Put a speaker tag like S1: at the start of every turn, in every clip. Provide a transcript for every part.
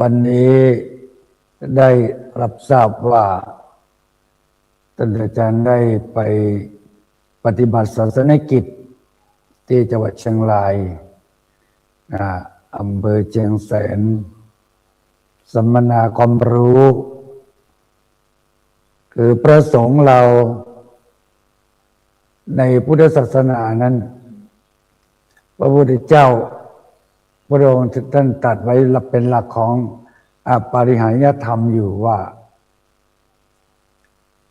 S1: วันนี้ได้รับทราบว่าท่านอาจารย์ได้ไปปฏิบัติศาสนกิจที่จังหวัดเชียงรายอำเภอเชียงแสนสัมมนาความรู้คือพระสงฆ์เราในพุทธศาสนานั้นพระพุทธเจ้าพระองค์ท่านตรัสไว้เป็นหลักของปาริหาริยธรรมอยู่ว่า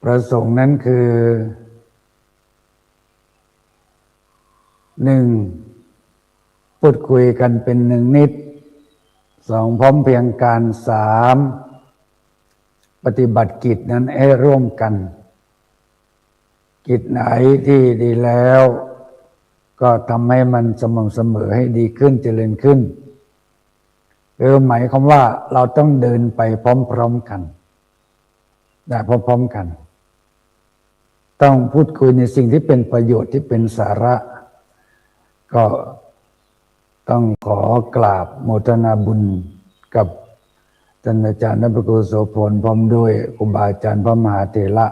S1: พระสงฆ์นั้นคือหนึ่งพูดคุยกันเป็นหนึ่งนิดสองพร้อมเพรียงกันสามปฏิบัติกิจนั้นให้ร่วมกันกิจไหนที่ดีแล้วก็ทำให้มันสม่ำเสมอให้ดีขึ้นเจริญขึ้นหมายความว่าเราต้องเดินไปพร้อมๆกันพร้อมๆกันต้องพูดคุยในสิ่งที่เป็นประโยชน์ที่เป็นสาระก็ต้องขอกราบโมทนาบุญกับท่านอาจารย์นพโกโสพลพร้อมด้วยครูบาอาจารย์พระมหาเถระ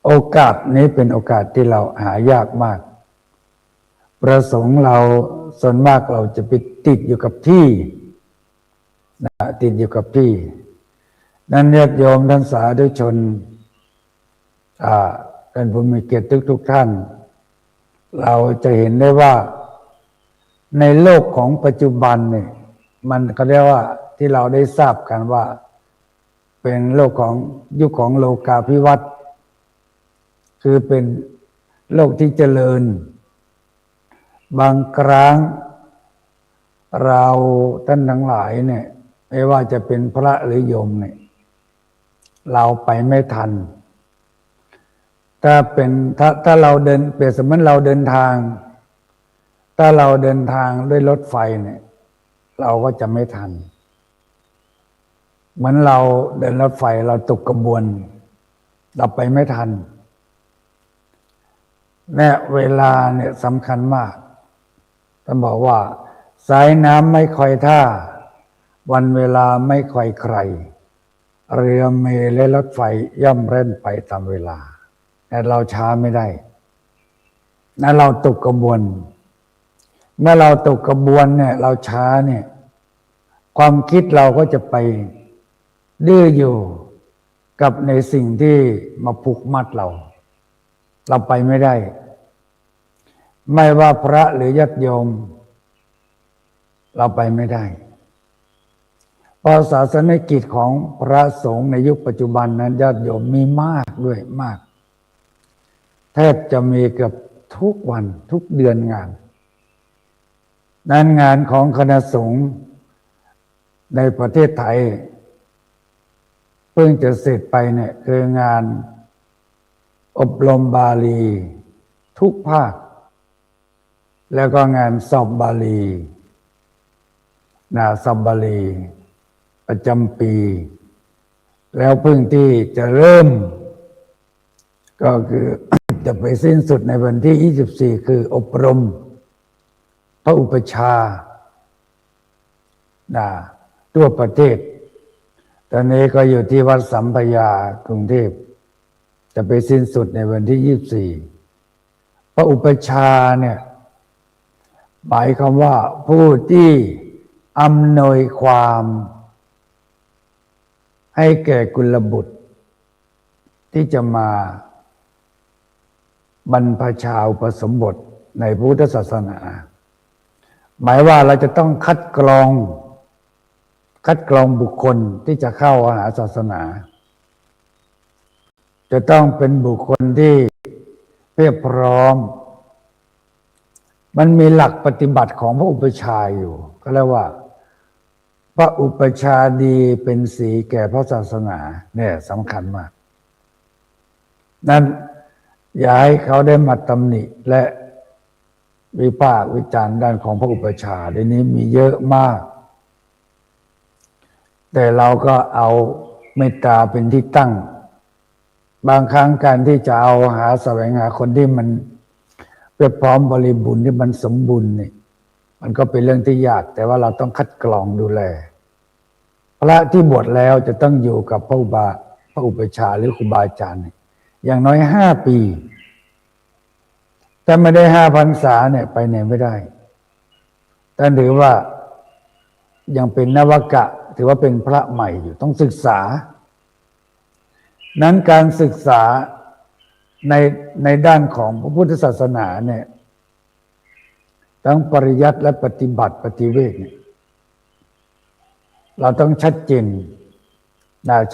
S1: โอกาสนี้เป็นโอกาสที่เราหายากมากประสงค์เราส่วนมากเราจะไปติดอยู่กับที่ติดอยู่กับที่นั้นญาติโยมท่านสาธุชนท่านผู้มีเกียรติทุกท่านเราจะเห็นได้ว่าในโลกของปัจจุบันเนี่ยมันก็เรียกว่าที่เราได้ทราบกันว่าเป็นโลกของยุคของโลกาภิวัตน์คือเป็นโลกที่เจริญบางครั้งเราท่านทั้งหลายเนี่ยไม่ว่าจะเป็นพระหรือโยมเนี่ยเราไปไม่ทันถ้าเราเดินเปรียบเสมือนเราเดินทางถ้าเราเดินทางด้วยรถไฟเนี่ยเราก็จะไม่ทันเหมือนเราเดินรถไฟเราตกกระบวนเราไปไม่ทันเนี่ยเวลาเนี่ยสำคัญมากท่านบอกว่าสายน้ำไม่คอยท่าวันเวลาไม่คอยใครเรือเมล์และรถไฟย่อมเร่นไปตามเวลาแต่เราช้าไม่ได้นะเราตกกระบวนเมื่อเราตกกระบวนเนี่ยเราช้าเนี่ยความคิดเราก็จะไปดื้ออยู่กับในสิ่งที่มาผูกมัดเราไปไม่ได้ไม่ว่าพระหรือญาติโยมเราไปไม่ได้เพราะศาสนกิจของพระสงฆ์ในยุคปัจจุบันนั้นญาติโยมมีมากด้วยมากแทบจะมีเกือบทุกวันทุกเดือนงานนั้นงานของคณะสงฆ์ในประเทศไทยเพิ่งจะเสร็จไปเนี่ยคืองานอบรมบาลีทุกภาคแล้วก็งานสอบบาลีสอบบาลีประจำปีแล้วเพิ่งที่จะเริ่มก็คือ จะไปสิ้นสุดในวันที่24คืออบรมพระอุปัชฌาย์ทั่วประเทศตอนนี้ก็อยู่ที่วัดสัมพยากรุงเทพจะไปสิ้นสุดในวันที่24พระอุปัชฌาย์เนี่ยหมายความว่าผู้ที่อำนวยความให้แก่กุลบุตรที่จะมาบรรพชาอุปสมบทในพุทธศาสนาหมายว่าเราจะต้องคัดกรองบุคคลที่จะเข้าหาศาสนาจะต้องเป็นบุคคลที่เพียบพร้อมมันมีหลักปฏิบัติของพระอุปัชฌาย์อยู่ก็เรียกว่าพระอุปัชฌาย์ดีเป็นสีแก่พระศาสนาเนี่ยสำคัญมากนั้นอย่าให้เขาได้มาตำหนิและวิพากษ์วิจารณ์ด้านของพระอุปัชฌาย์ในนี้มีเยอะมากแต่เราก็เอาเมตตาเป็นที่ตั้งบางครั้งการที่จะเอาแสวงหาคนที่มันเพียบพร้อมบริบูรณ์ที่มันสมบูรณ์เนี่ย มันก็เป็นเรื่องที่ยากแต่ว่าเราต้องคัดกรองดูแลพระที่บวชแล้วจะต้องอยู่กับพระอุปัชฌาย์หรือครูบาอาจารย์อย่างน้อย5 ปีถ้าไม่ได้5 พรรษาเนี่ยไปไหนไม่ได้ท่านถือว่ายังเป็นนวกะถือว่าเป็นพระใหม่อยู่ต้องศึกษานั้นการศึกษาในด้านของพระพุทธศาสนาเนี่ยทั้งปริยัติและปฏิบัติปฏิเวทเนี่ยเราต้องชัดเจน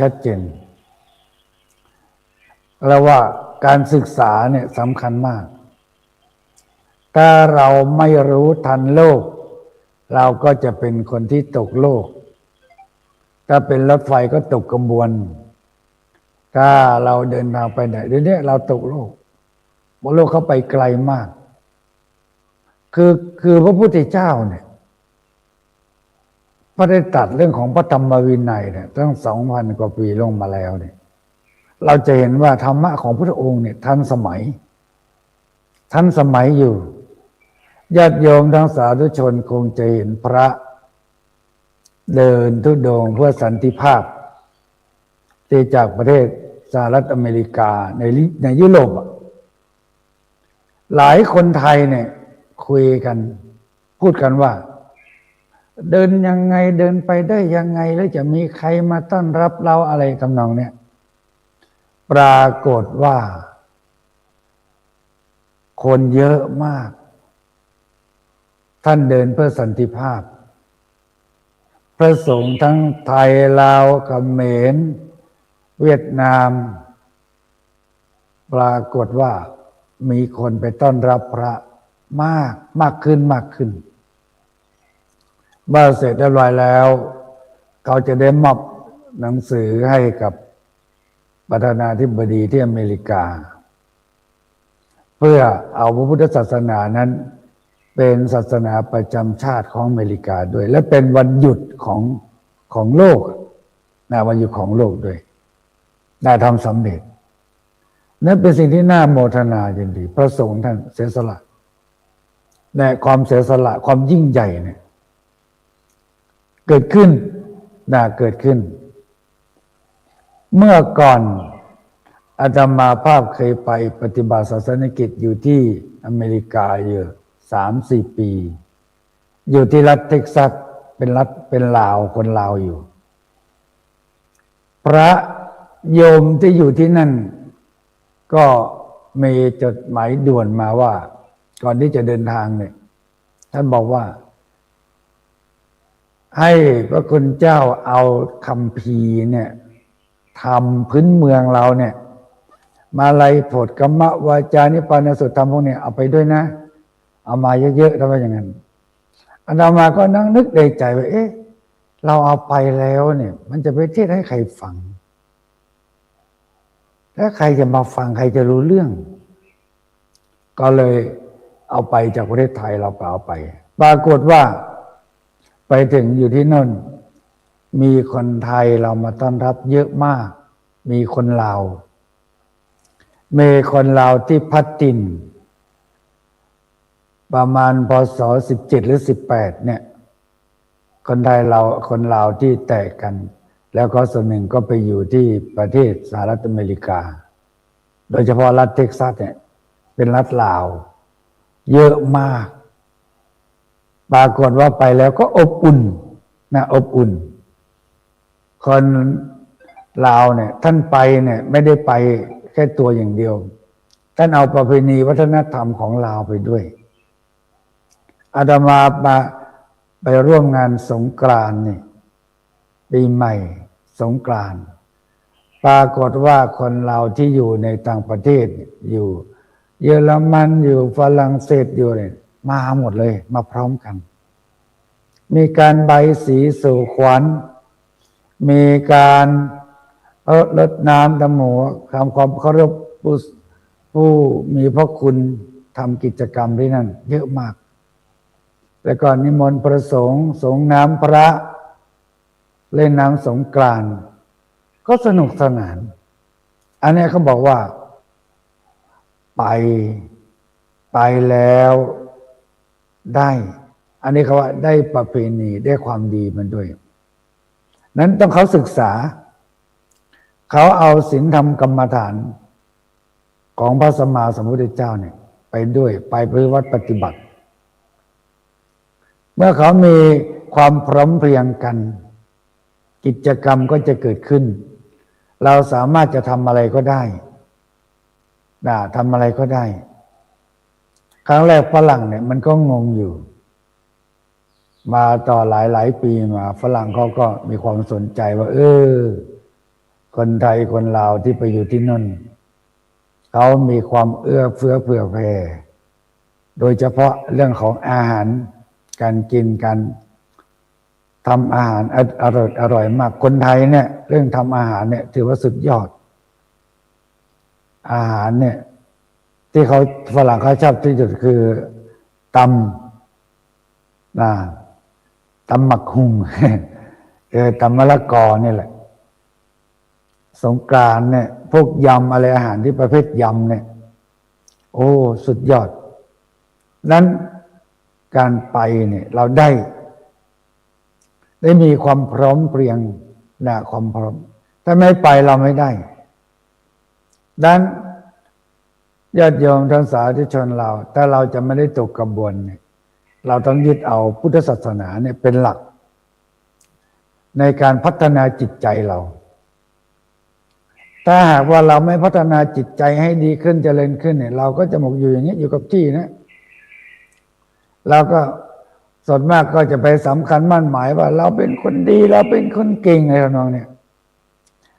S1: ชัดเจนแล้วว่าการศึกษาเนี่ยสำคัญมากถ้าเราไม่รู้ทันโลกเราก็จะเป็นคนที่ตกโลกถ้าเป็นรถไฟก็ตกขบวนถ้าเราเดินทางไปไหนเดี๋ยวนี้เราตกโลกเพราะโลกเขาไปไกลมากคือพระพุทธเจ้าเนี่ยพระได้ตรัสเรื่องของพระธรรมวินัยเนี่ยตั้ง 2,000 กว่าปีลงมาแล้วเนี่ยเราจะเห็นว่าธรรมะของพระองค์เนี่ยทันสมัยอยู่ญาติโยมทั้งสาธุชนคงจะเห็นพระเดินธุดงค์เพื่อสันติภาพที่จากประเทศสหรัฐอเมริกาในยุโรปหลายคนไทยเนี่ยคุยกันพูดกันว่าเดินยังไงเดินไปได้ยังไงแล้วจะมีใครมาต้อนรับเราอะไรทำนองเนี่ยปรากฏว่าคนเยอะมากท่านเดินเพื่อสันติภาพพระสงฆ์ทั้งไทยลาวเขมรเวียดนามปรากฏว่ามีคนไปต้อนรับพระมากขึ้นเมื่อเสร็จเรียบร้อยแล้วเขาจะได้มอบหนังสือให้กับประธานาธิบดีที่อเมริกาเพื่อเอาพระพุทธศาสนานั้นเป็นศาสนาประจำชาติของอเมริกาด้วยและเป็นวันหยุดของโลกวันหยุดของโลกด้วยได้ทำสำเร็จนั่นเป็นสิ่งที่น่าโมทนายินดีพระสงฆ์ท่านเสียสละและความเสียสละความยิ่งใหญ่เนี่ยเกิดขึ้นเมื่อก่อนอาตมาภาพเคยไปปฏิบัติศาสนกิจอยู่ที่อเมริกาอยู่3-4 ปีอยู่ที่รัฐเท็กซัสเป็นลาวคนลาวอยู่พระโยมที่อยู่ที่นั่นก็มีจดหมายด่วนมาว่าก่อนที่จะเดินทางเนี่ยท่านบอกว่าให้พระคุณเจ้าเอาคัมภีร์เนี่ยทำพื้นเมืองเราเนี่ยมาลัยโพธิกรรมวาจานิพพานสูตรธรรมพวกนี้เอาไปด้วยนะเอามาเยอะๆทำไมอย่างนั้นอาตมาก็นั่งนึกในใจว่าเราเอาไปแล้วเนี่ยมันจะไปเทศให้ใครฟังแล้วใครจะมาฟังใครจะรู้เรื่องก็เลยเอาไปจากประเทศไทยเราก็เอาไปปรากฏว่าไปถึงอยู่ที่นั่นมีคนไทยเรามาต้อนรับเยอะมากมีคนลาวที่พัทตินประมาณพ.ศ. 17 หรือ 18เนี่ยคนไทยคนลาวที่แตกกันแล้วก็ส่วนหนึ่งก็ไปอยู่ที่ประเทศสหรัฐอเมริกาโดยเฉพาะรัฐเท็กซัสเนี่ยเป็นรัฐลาวเยอะมากปรากฏว่าไปแล้วก็อบอุ่นคนลาวเนี่ยท่านไปเนี่ยไม่ได้ไปแค่ตัวอย่างเดียวท่านเอาประเพณีวัฒนธรรมของลาวไปด้วยอาตมาไปร่วมงานสงกรานต์นี่ปีใหม่สงกรานต์ปรากฏว่าคนลาวที่อยู่ในต่างประเทศอยู่เยอรมันอยู่ฝรั่งเศสอยู่เนี่ยมาหมดเลยมาพร้อมกันมีการใบสีสู่ขวัญมีการรดน้ำดำหัวทำความเคารพผู้มีพระคุณทำกิจกรรมที่นั่นเยอะมากแล้วก็นิมนต์พระสงฆ์สงน้ำพระเล่นน้ำสงกรานต์ก็สนุกสนานอันนี้เขาบอกว่าไปแล้วได้ อันนี้เขาว่าได้ประเพณีได้ความดีมันด้วยนั้นต้องเขาศึกษาเขาเอาศีลธรรมกรรมฐานของพระสัมมาสัมพุทธเจ้าเนี่ยไปด้วยไปปฏิบัติเมื่อเขามีความพร้อมเพรียงกันกิจกรรมก็จะเกิดขึ้นเราสามารถจะทำอะไรก็ได้ทำอะไรก็ได้ครั้งแรกฝรั่งเนี่ยมันก็งงอยู่มาต่อหลายปีมาฝรั่งเขาก็มีความสนใจว่าคนไทยคนลาวที่ไปอยู่ที่นั่นเขามีความเอื้อเฟื้อเผื่อแผ่โดยเฉพาะเรื่องของอาหารการกินการทำอาหารอร่อยมากคนไทยเนี่ยเรื่องทำอาหารเนี่ยถือว่าสุดยอดอาหารเนี่ยที่เขาฝรั่งเขาชอบที่สุดคือตำหมักหุ่งตำมะละกอนี่แหละสงกรานต์เนี่ยพวกยำอะไรอาหารที่ประเภทยำเนี่ยโอ้สุดยอดนั้นการไปเนี่ยเราได้มีความพร้อมเพรียงความพร้อมถ้าไม่ไปเราไม่ได้ดังนั้นญาติโยมท่านสาธุชนเราถ้าเราจะไม่ได้ตกกระบวนเนี่ยเราต้องยึดเอาพุทธศาสนาเนี่ยเป็นหลักในการพัฒนาจิตใจเราถ้าหากว่าเราไม่พัฒนาจิตใจให้ดีขึ้นเจริญขึ้นเนี่ยเราก็จะหมกอยู่อย่างนี้อยู่กับที่นะเราก็ส่วนมากก็จะไปสำคัญมั่นหมายว่าเราเป็นคนดีเราเป็นคนเก่งอะไรทำนองเนี่ย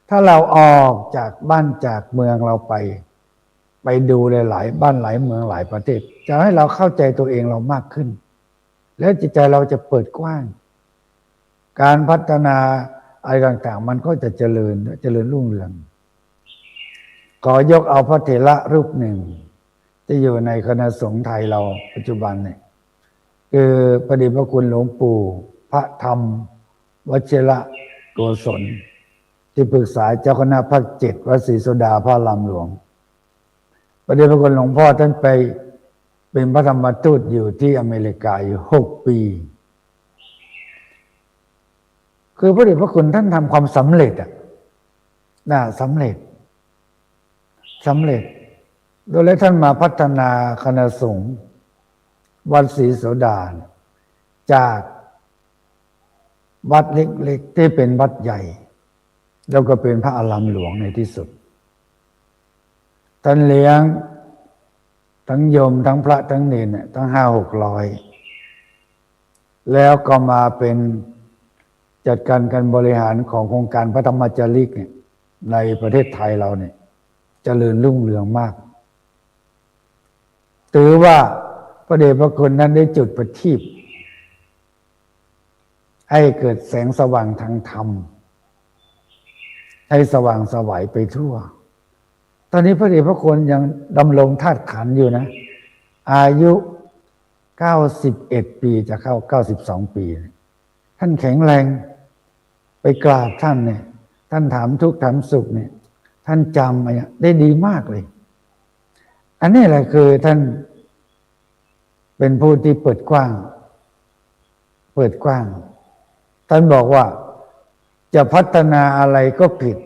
S1: ถ้าเราออกจากบ้านจากเมืองเราไปดูหลายบ้านหลายเมืองหลายประเทศจะให้เราเข้าใจตัวเองเรามากขึ้นแล้วจิตใจเราจะเปิดกว้างการพัฒนาอะไรต่างๆมันก็จะเจริญรุ่งเรืองขอยกเอาพระเถระรูปหนึ่งที่อยู่ในคณะสงฆ์ไทยเราปัจจุบันเนี่ยคือพระเดชพระคุณหลวงปู่พระธรรมวชิระโกศลที่ปรึกษาเจ้าคณะภาค7วัดศรีโสดาพระรามหลวงพระเดชพระคุณหลวงพ่อท่านไปเป็นพระธรรมทูตอยู่ที่อเมริกาอยู่6 ปีคือพระเดชพระคุณท่านทำความสำเร็จสำเร็จโดยแล้วท่านมาพัฒนาคณะสงฆ์วัดศรีโสดาจากวัดเล็กๆที่เป็นวัดใหญ่แล้วก็เป็นพระอารามหลวงในที่สุดท่านเลี้ยงทั้งโยมทั้งพระทั้งเนรทั้ง500-600แล้วก็มาเป็นจัดการบริหารของโครงการพระธรรมจาริกเนี่ยในประเทศไทยเราเนี่ยเจริญรุ่งเรืองมากถือว่าพระเดชพระคุณนั้นได้จุดประทีปให้เกิดแสงสว่างทางธรรมให้สว่างไสวไปทั่วตอนนี้พระเดชพระคุณยังดำรงธาตุขันธ์อยู่นะอายุ91 ปีจะเข้า92 ปีท่านแข็งแรงไปกราบท่านเนี่ยท่านถามทุกข์ถามสุขเนี่ยท่านจำอะไรได้ดีมากเลยอันนี้แหละคือท่านเป็นผู้ที่เปิดกว้างท่านบอกว่าจะพัฒนาอะไรก็ผิด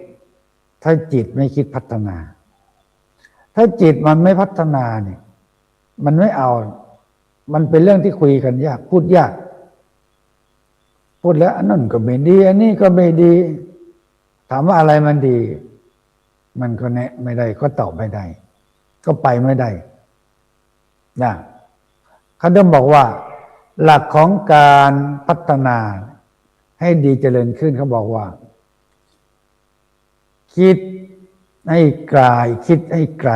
S1: ถ้าจิตไม่คิดพัฒนาถ้าจิตมันไม่พัฒนาเนี่ยมันไม่เอามันเป็นเรื่องที่คุยกันยากพูดยากพูดแล้วอันนั้นก็ไม่ดีอันนี้ก็ไม่ดีถามว่าอะไรมันดีมันก็แนะไม่ได้ก็ตอบไม่ได้ก็ไปไม่ได้นะเขาต้องบอกว่าหลักของการพัฒนาให้ดีเจริญขึ้นเขาบอกว่าคิดให้ไกลคิดให้ไกล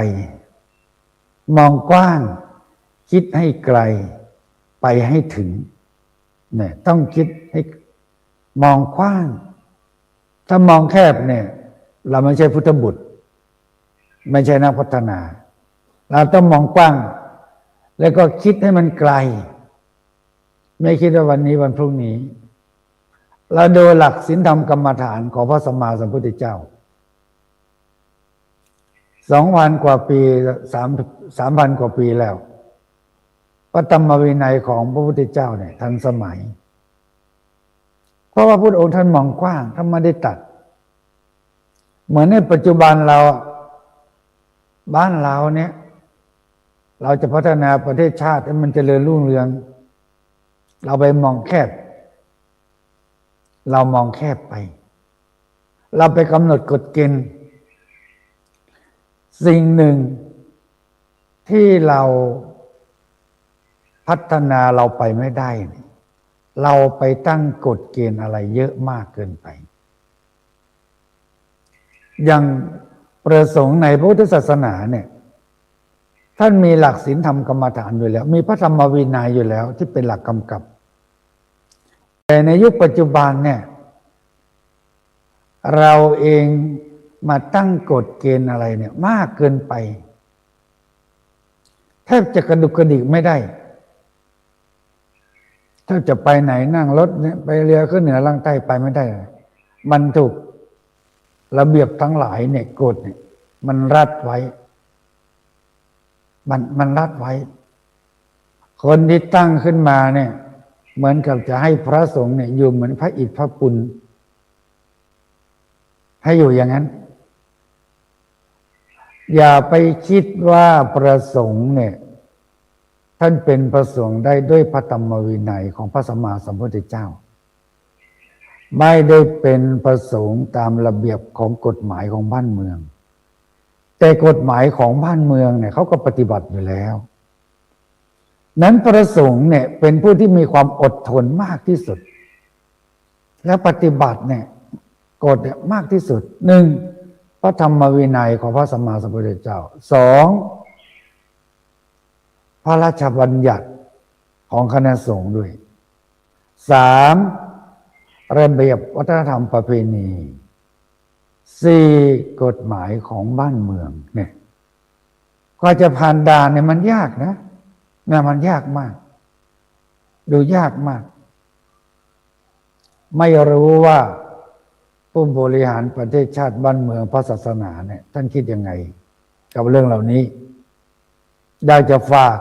S1: มองกว้างคิดให้ไกลไปให้ถึงเนี่ยต้องคิดให้มองกว้างถ้ามองแคบเนี่ยเราไม่ใช่พุทธบุตรไม่ใช่นักพัฒนาเราต้องมองกว้างแล้วก็คิดให้มันไกลไม่คิดว่าวันนี้วันพรุ่งนี้เราดูหลักศีลธรรมกรรมฐานของพระสัมมาสัมพุทธเจ้า2,000 กว่าปี3,000 กว่าปีแล้ว พระธรรมวินัยของพระพุทธเจ้าเนี่ยทันสมัยเพราะว่าพุทธองค์ท่านมองกว้างท่านไม่ได้ตัดเหมือนในปัจจุบันเราบ้านเราเนี่ยเราจะพัฒนาประเทศชาติให้มันเจริญรุ่งเรืองเราไปมองแคบเรามองแคบไปเราไปกำหนดกฎเกณฑ์สิ่งหนึ่งที่เราพัฒนาเราไปไม่ได้เราไปตั้งกฎเกณฑ์อะไรเยอะมากเกินไปอย่างประสงค์ในพระพุทธศาสนาเนี่ยท่านมีหลักศีลธรรมกรรมฐานอยู่แล้วมีพระธรรมวินัยอยู่แล้วที่เป็นหลักกำกับแต่ในยุคปัจจุบันเนี่ยเราเองมาตั้งกฎเกณฑ์อะไรเนี่ยมากเกินไปแทบจะกระดุกกระดิกไม่ได้ถ้าจะไปไหนนั่งรถเนี่ยไปเรือขึ้นเหนือล่างใต้ไปไม่ได้มันถูกระเบียบทั้งหลายเนี่ยกฎเนี่ยมันรัดไว้มันรัดไว้คนที่ตั้งขึ้นมาเนี่ยเหมือนกับจะให้พระสงฆ์เนี่ยอยู่เหมือนพระอิฐพระปุณให้อยู่อย่างนั้นอย่าไปคิดว่าประสงค์เนี่ยท่านเป็นประสงค์ได้ด้วยพระธรรมวินัยของพระสัมมาสัมพุทธเจ้าไม่ได้เป็นประสงค์ตามระเบียบของกฎหมายของบ้านเมืองแต่กฎหมายของบ้านเมืองเนี่ยเขาก็ปฏิบัติอยู่แล้วนั้นประสงค์เนี่ยเป็นผู้ที่มีความอดทนมากที่สุดและปฏิบัติเนี่ยกฎเนี่ยมากที่สุดหนึ่งพระธรรมวินัยของพระสัมมาสัมพุทธเจ้าสองพระราชบัญญัติของคณะสงฆ์ด้วยสามระเบียบวัฒนธรรมประเพณีสี่กฎหมายของบ้านเมืองเนี่ยกว่าจะผ่านด่านเนี่ยมันยากนะมันยากมากดูยากมากไม่รู้ว่าผู้บริหารประเทศชาติบ้านเมืองพระศาสนาเนี่ยท่านคิดยังไงกับเรื่องเหล่านี้ได้จะฝาก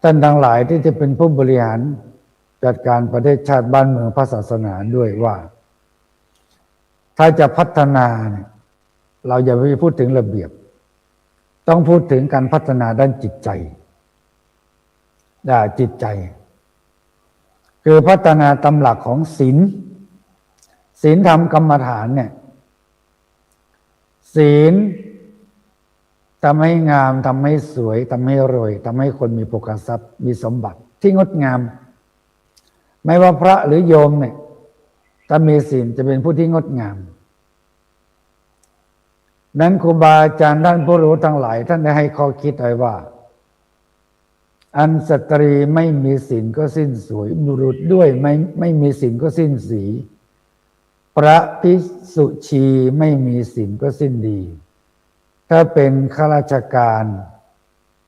S1: ท่านทั้งหลายที่จะเป็นผู้บริหารจัดการประเทศชาติบ้านเมืองพระศาสนาด้วยว่าถ้าจะพัฒนาเนี่ยเราอย่าไปพูดถึงระเบียบต้องพูดถึงการพัฒนาด้านจิตใจจิตใจคือพัฒนาตำหลักของศีลธรรมกรรมฐานเนี่ยศีลทำให้งามทำให้สวยทำให้รวยทำให้คนมีโภคทรัพย์มีสมบัติที่งดงามไม่ว่าพระหรือโยมเนี่ยถ้ามีศีลจะเป็นผู้ที่งดงามนั้นครูบาอาจารย์ท่านผู้รู้ทั้งหลายท่านได้ให้ข้อคิดไว้ว่าอันสตรีไม่มีศีลก็สิ้นสวยบุรุษด้วยไม่มีศีลก็สิ้นสีพระภิกษุชีไม่มีศีลก็สิ้นดีถ้าเป็นข้าราชการ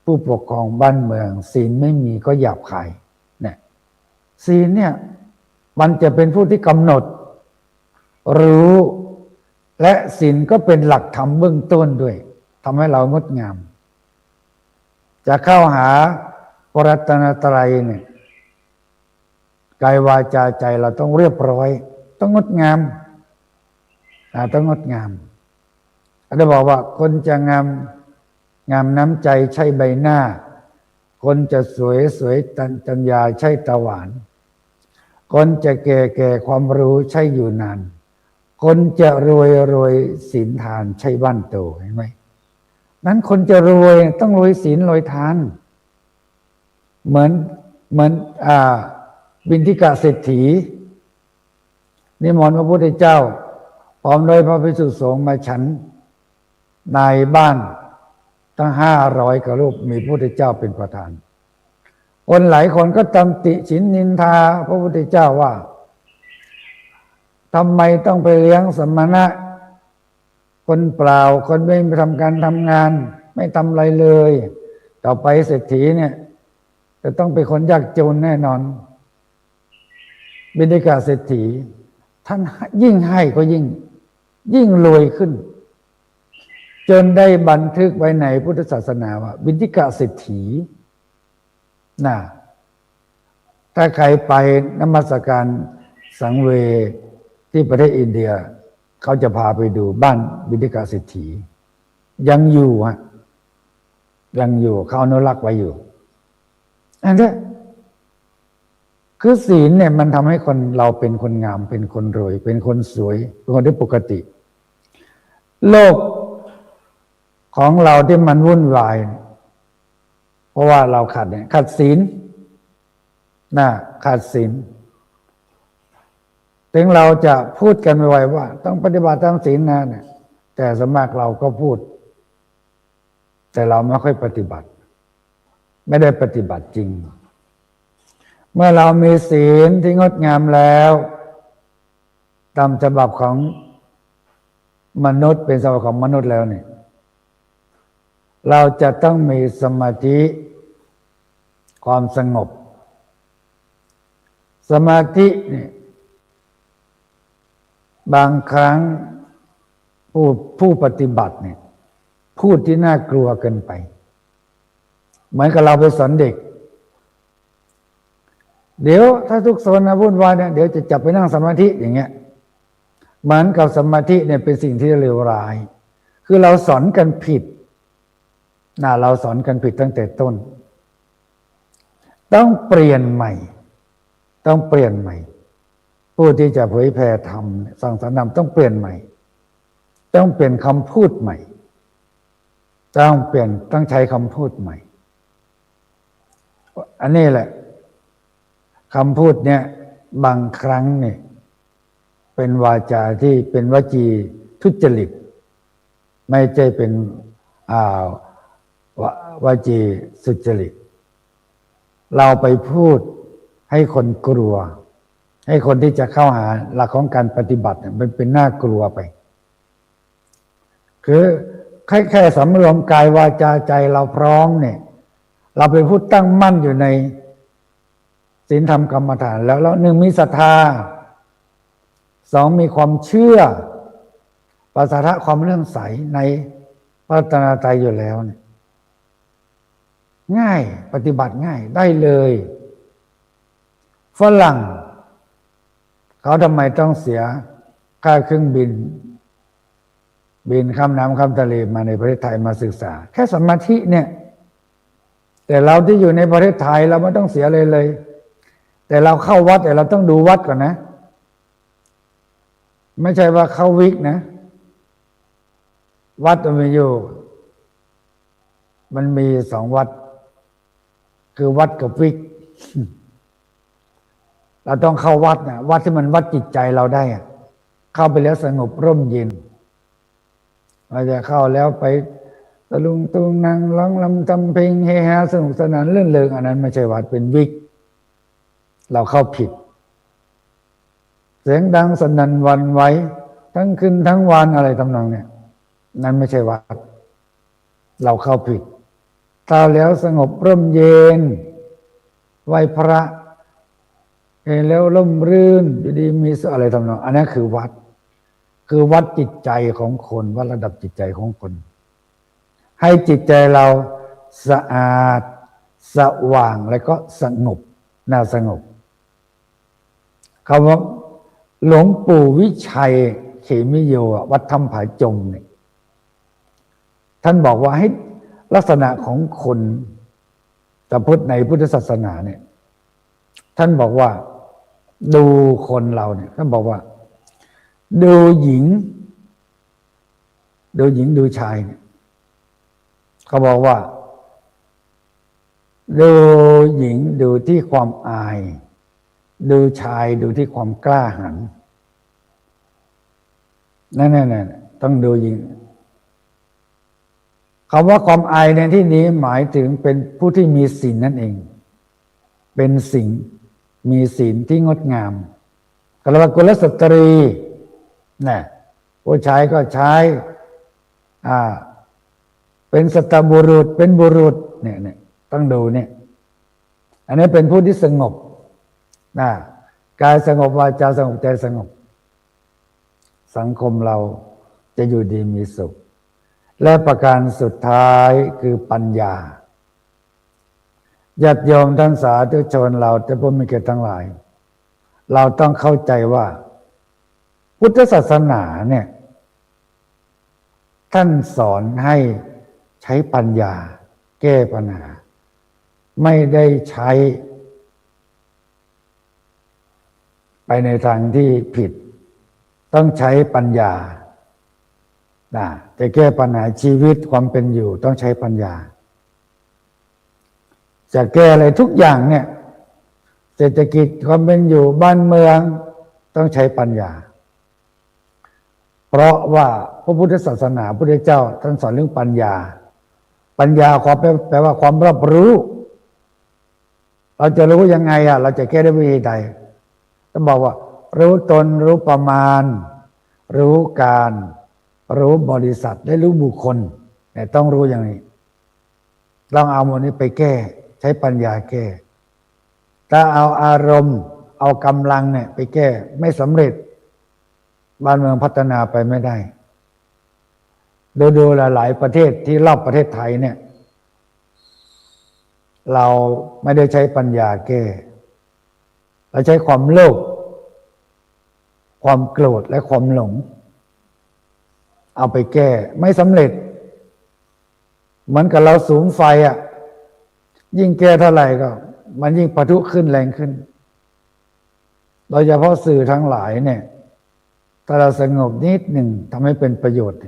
S1: ผู้ปกครองบ้านเมืองศีลไม่มีก็หยาบคายเนี่ยศีลเนี่ยมันจะเป็นผู้ที่กำหนดรู้และศีลก็เป็นหลักธรรมเบื้องต้นด้วยทำให้เรางดงามจะเข้าหาพระรัตนตรัยเนี่ยกายวาจาใจเราต้องเรียบร้อยต้องงดงามต้องงดงามอาจารย์บอกว่าคนจะงามน้ำใจใช่ใบหน้าคนจะสวยจัญญาใช่ตาหวานคนจะแก่ความรู้ใช่อยู่นานคนจะรวยศีลทานใช่บ้านโตเห็นไหมนั้นคนจะรวยต้องรวยศีลรวยทานเหมือนบิณฑิกะเศรษฐีนิมนต์พระพุทธเจ้าพร้อมด้วยพระภิกษุสงฆ์มาฉันในบ้านตั้ง500 กว่ารูปมีพระพุทธเจ้าเป็นประธานคนหลายคนก็ตำติฉินนินทาพระพุทธเจ้าว่าทำไมต้องไปเลี้ยงสมณะคนเปล่าคนไม่ทำการทำงานไม่ทำอะไรเลยต่อไปเศรษฐีเนี่ยจะต้องเป็นคนยากจนแน่นอนบิณฑิกะเศรษฐีท่านยิ่งให้ก็ยิ่งรวยขึ้นจนได้บันทึกไว้ในพุทธศาสนาว่าบิณฑิกะเศรษฐี ถ้าใครไปนมัสการสังเวที่ประเทศอินเดียเขาจะพาไปดูบ้านบิณฑิกาเศรษฐียังอยู่ฮะยังอยู่เขาอนุรักษ์ไว้อยู่อันนี้คือศีลเนี่ยมันทำให้คนเราเป็นคนงามเป็นคนรวยเป็นคนสวยเป็นคนที่ปกติโลกของเราที่มันวุ่นวายเพราะว่าเราขาดศีลขาดศีลถึงเราจะพูดกันไม่ไหวว่าต้องปฏิบัติตามศีลนะเนี่ยแต่สมากเราก็พูดแต่เราไม่ค่อยปฏิบัติไม่ได้ปฏิบัติจริงเมื่อเรามีศีลที่งดงามแล้วตามฉบับของมนุษย์เป็นฉบับของมนุษย์แล้วเนี่ยเราจะต้องมีสมาธิความสงบสมาธิเนี่ยบางครั้งผู้ปฏิบัติเนี่ยพูดที่น่ากลัวเกินไปเหมือนกับเราไปสอนเด็กเดี๋ยวถ้าทุกโซนนะวุ่นวายเนี่ยเดี๋ยวจะจับไปนั่งสมาธิอย่างเงี้ยเหมือนกับสมาธิเนี่ยเป็นสิ่งที่เลวร้ายคือเราสอนกันผิดเราสอนกันผิดตั้งแต่ต้นต้องเปลี่ยนใหม่ต้องเปลี่ยนใหม่ผู้ที่จะเผยแผ่ธรรมสั่งสอนธรรมต้องเปลี่ยนใหม่ต้องเปลี่ยนคำพูดใหม่ต้องใช้คำพูดใหม่อันนี้แหละคำพูดเนี่ยบางครั้งเนี่ยเป็นวาจาที่เป็นวจีทุจริตไม่ใช่เป็นวจีสุจริตเราไปพูดให้คนกลัวให้คนที่จะเข้าหาหลักของการปฏิบัติมันเป็นน่ากลัวไปคือแค่สำรวมกายวาจาใจเราพร้อมเนี่ยเราไปพูดตั้งมั่นอยู่ในศีลธรรมกรรมฐานแล้วหนึ่งมีศรัทธาสองมีความเชื่อภาษาทะความเลื่อมใสในพระรัตนตรัยอยู่แล้วเนี่ยง่ายปฏิบัติง่ายได้เลยฝรั่งเขาทำไมต้องเสียค่าเครื่องบินข้ามน้ำข้ามทะเลมาในประเทศไทยมาศึกษาแค่สมาธิเนี่ยแต่เราที่อยู่ในประเทศไทยเราไม่ต้องเสียเลยแต่เราเข้าวัดแต่เราต้องดูวัดก่อนนะไม่ใช่ว่าเข้าวิกนะวัดมันมีอยู่มันมีสองวัดคือวัดกับวิกเราต้องเข้าวัดนะวัดที่มันวัดจิตใจเราได้เข้าไปแล้วสงบร่มเย็นเราจะเข้าแล้วไปตะลุงตุงนางร้องลำทำเพลงเฮฮาสนุกสนานเลื่อนเริงอันนั้นไม่ใช่วัดเป็นวิกเราเข้าผิดเสียงดังสนั่นหวั่นไหวทั้งคืนทั้งวันอะไรทำนองเนี่ยนั้นไม่ใช่วัดเราเข้าผิดเข้าแล้วสงบร่มเย็นไหว้พระเห็นแล้วร่มรื่นอยู่ดีมีอะไรทำนองอันนั้นคือวัดจิตใจของคนวัดระดับจิตใจของคนให้จิตใจเราสะอาดสว่างแล้วก็สงบน่าสงบคำว่าหลวงปู่วิชัยเขมิโยวัดถ้ำผาจงเนี่ยท่านบอกว่าให้ลักษณะของคนแต่พุทธในพุทธศาสนาเนี่ยท่านบอกว่าดูคนเราเนี่ยท่านบอกว่าดูหญิงดูชายเนี่ยเขาบอกว่าดูหญิงดูที่ความอายดูชายดูที่ความกล้าหาญนั่นต้องดูหญิงคำว่าความอายในที่นี้หมายถึงเป็นผู้ที่มีศีลนั่นเองเป็นสิ่งมีศีลที่งดงามกลกุลสตรีน่ะผู้ชายก็ใช้เป็นสัตบุรุษเป็นบุรุษเนี่ยต้องดูเนี่ยอันนี้เป็นผู้ที่สงบกายสงบวาจาสงบใจสงบสังคมเราจะอยู่ดีมีสุขและประการสุดท้ายคือปัญญา ญาติโยมท่านสาธุชนเราแต่ผู้มีเกียรติทั้งหลายเราต้องเข้าใจว่าพุทธศาสนาเนี่ยท่านสอนให้ใช้ปัญญาแก้ปัญหาไม่ได้ใช้ไปในทางที่ผิดต้องใช้ปัญญาจะแก้ปัญหาชีวิตความเป็นอยู่ต้องใช้ปัญญาจะแก้อะไรทุกอย่างเนี่ยเศรษฐกิจความเป็นอยู่บ้านเมืองต้องใช้ปัญญาเพราะว่าพระพุทธศาสนาพระพุทธเจ้าท่านสอนเรื่องปัญญาปัญญาความแปลว่าความรอบรู้เราจะรู้ยังไงเราจะแก้ด้วยวิธีใดต้องบอกว่ารู้ตนรู้ประมาณรู้การรู้บริษัทและรู้บุคคลเนี่ยต้องรู้อย่างนี้ลองเอาหมดนี้ไปแก้ใช้ปัญญาแก้ถ้าเอาอารมณ์เอากำลังเนี่ยไปแก้ไม่สำเร็จบ้านเมืองพัฒนาไปไม่ได้ดูหลายประเทศที่รอบประเทศไทยเนี่ยเราไม่ได้ใช้ปัญญาแก้เราใช้ความโลภความโกรธและความหลงเอาไปแก้ไม่สำเร็จเหมือนกับเราสูงไฟยิ่งแก้เท่าไหร่ก็มันยิ่งปะทุขึ้นแรงขึ้นโดยเฉพาะสื่อทั้งหลายเนี่ยถ้าเราสงบนิดหนึ่งทำให้เป็นประโยชน์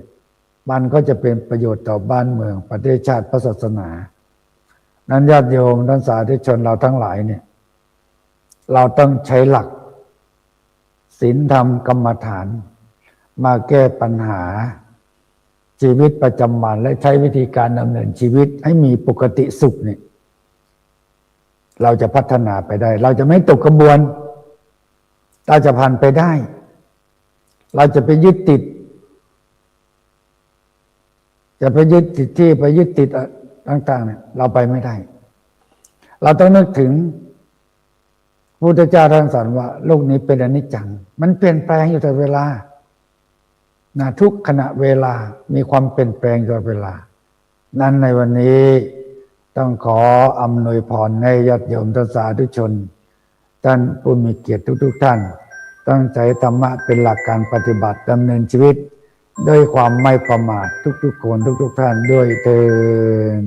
S1: มันก็จะเป็นประโยชน์ต่อบ้านเมืองประเทศชาติศาสนานั้นญาติโยมท่านสาธุชนเราทั้งหลายเนี่ยเราต้องใช้หลักศีลธรรมกรรมฐานมาแก้ปัญหาชีวิตประจำวันและใช้วิธีการดำเนินชีวิตให้มีปกติสุขเนี่ยเราจะพัฒนาไปได้เราจะไม่ตกกระบวนเราจะผ่านไปได้เราจะไปยึดติดจะไปยึดติดที่ไปยึดติดต่างๆเนี่ยเราไปไม่ได้เราต้องนึกถึงพระพุทธเจ้าท่านสอนว่าโลกนี้เป็นอนิจจังมันเปลี่ยนแปลงอยู่ตลอดเวลาทุกขณะเวลามีความเปลี่ยนแปลงตลอดเวลานั้นในวันนี้ต้องขออำนวยพรให้ญาติโยมท่านสาธุชนท่านผู้มีเกียรติทุกท่านตั้งใจธรรมะเป็นหลักการปฏิบัติดำเนินชีวิตด้วยความไม่ประมาททุกๆคนทุกๆท่านด้วยเถิด